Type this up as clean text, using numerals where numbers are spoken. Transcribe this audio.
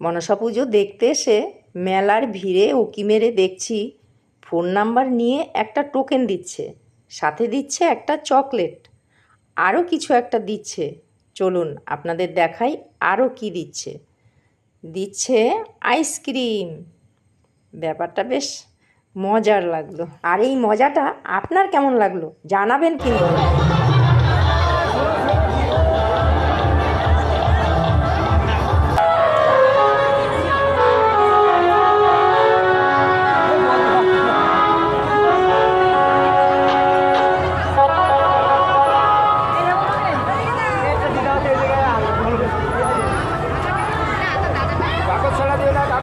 মনসা পুজো দেখতে এসে মেলার ভিড়ে উকি মেরে দেখছি ফোন নাম্বার নিয়ে একটা টোকেন দিচ্ছে, সাথে দিচ্ছে একটা চকলেট, আরও কিছু একটা দিচ্ছে। চলুন আপনাদের দেখাই আরও কি দিচ্ছে। দিচ্ছে আইসক্রিম। ব্যাপারটা বেশ মজার লাগলো। আর এই মজাটা আপনার কেমন লাগলো জানাবেন কিন্তু।